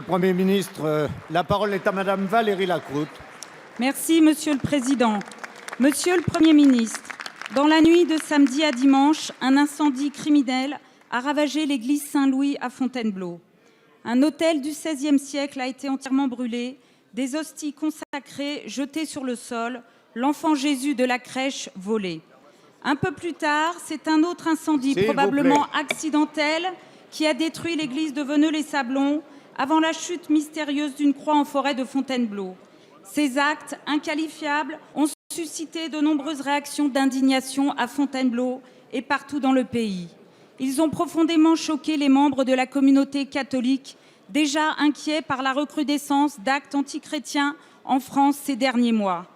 Premier ministre. La parole est à Madame Valérie Lacroute. Merci, Monsieur le Président. Monsieur le Premier ministre, dans la nuit de samedi à dimanche, un incendie criminel a ravagé l'église Saint-Louis à Fontainebleau. Un autel du XVIe siècle a été entièrement brûlé, des hosties consacrées jetées sur le sol, l'enfant Jésus de la crèche volé. Un peu plus tard, c'est un autre incendie, probablement accidentel, qui a détruit l'église de Veneux-les-Sablons avant la chute mystérieuse d'une croix en forêt de Fontainebleau. Ces actes inqualifiables ont suscité de nombreuses réactions d'indignation à Fontainebleau et partout dans le pays. Ils ont profondément choqué les membres de la communauté catholique, déjà inquiets par la recrudescence d'actes antichrétiens en France ces derniers mois.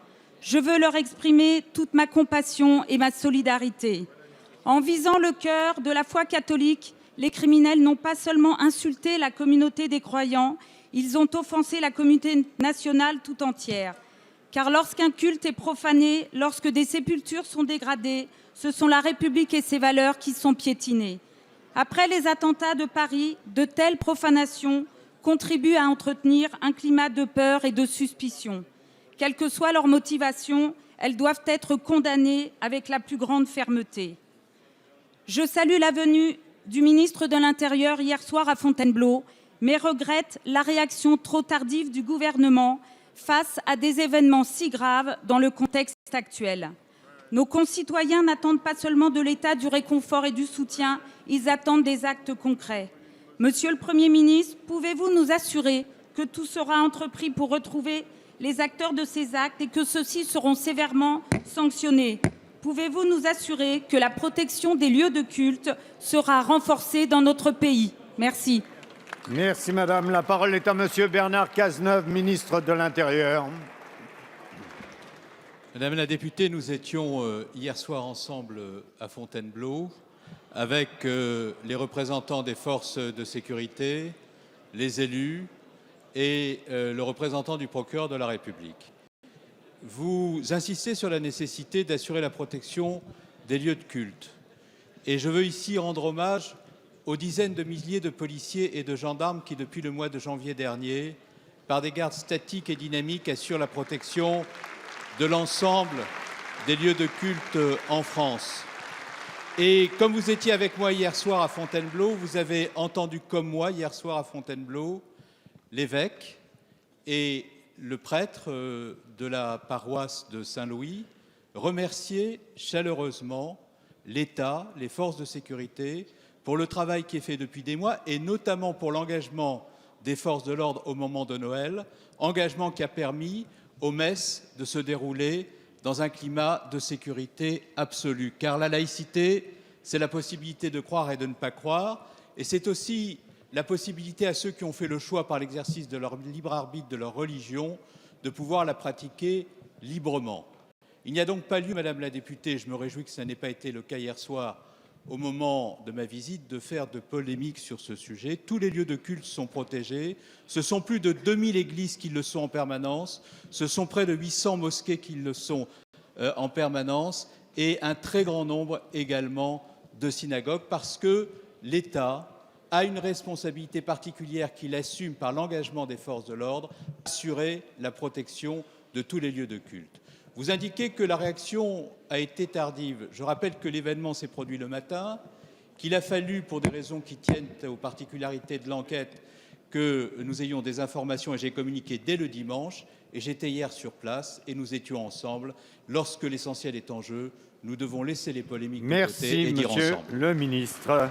Je veux leur exprimer toute ma compassion et ma solidarité. En visant le cœur de la foi catholique, les criminels n'ont pas seulement insulté la communauté des croyants, ils ont offensé la communauté nationale tout entière. Car lorsqu'un culte est profané, lorsque des sépultures sont dégradées, ce sont la République et ses valeurs qui sont piétinées. Après les attentats de Paris, de telles profanations contribuent à entretenir un climat de peur et de suspicion. Quelle que soit leur motivation, elles doivent être condamnées avec la plus grande fermeté. Je salue la venue du ministre de l'Intérieur hier soir à Fontainebleau, mais regrette la réaction trop tardive du gouvernement face à des événements si graves dans le contexte actuel. Nos concitoyens n'attendent pas seulement de l'État du réconfort et du soutien, ils attendent des actes concrets. Monsieur le Premier ministre, pouvez-vous nous assurer que tout sera entrepris pour retrouver les acteurs de ces actes et que ceux-ci seront sévèrement sanctionnés? Pouvez-vous nous assurer que la protection des lieux de culte sera renforcée dans notre pays? Merci. Merci Madame. La parole est à Monsieur Bernard Cazeneuve, ministre de l'Intérieur. Madame la députée, nous étions hier soir ensemble à Fontainebleau avec les représentants des forces de sécurité, les élus et le représentant du procureur de la République. Vous insistez sur la nécessité d'assurer la protection des lieux de culte. Et je veux ici rendre hommage aux dizaines de milliers de policiers et de gendarmes qui, depuis le mois de janvier dernier, par des gardes statiques et dynamiques, assurent la protection de l'ensemble des lieux de culte en France. Et comme vous étiez avec moi hier soir à Fontainebleau, vous avez entendu comme moi hier soir à Fontainebleau l'évêque et le prêtre de la paroisse de Saint-Louis remercier chaleureusement l'État, les forces de sécurité, pour le travail qui est fait depuis des mois et notamment pour l'engagement des forces de l'ordre au moment de Noël, engagement qui a permis aux messes de se dérouler dans un climat de sécurité absolue. Car la laïcité, c'est la possibilité de croire et de ne pas croire, et c'est aussi la possibilité à ceux qui ont fait le choix par l'exercice de leur libre arbitre, de leur religion, de pouvoir la pratiquer librement. Il n'y a donc pas lieu, Madame la députée, je me réjouis que ça n'ait pas été le cas hier soir, au moment de ma visite, de faire de polémiques sur ce sujet. Tous les lieux de culte sont protégés. Ce sont plus de 2000 églises qui le sont en permanence. Ce sont près de 800 mosquées qui le sont en permanence et un très grand nombre également de synagogues parce que l'État a une responsabilité particulière qu'il assume par l'engagement des forces de l'ordre, assurer la protection de tous les lieux de culte. Vous indiquez que la réaction a été tardive. Je rappelle que l'événement s'est produit le matin, qu'il a fallu, pour des raisons qui tiennent aux particularités de l'enquête, que nous ayons des informations et j'ai communiqué dès le dimanche et j'étais hier sur place et nous étions ensemble. Lorsque l'essentiel est en jeu, nous devons laisser les polémiques de côté et dire ensemble. Merci, Monsieur le Ministre.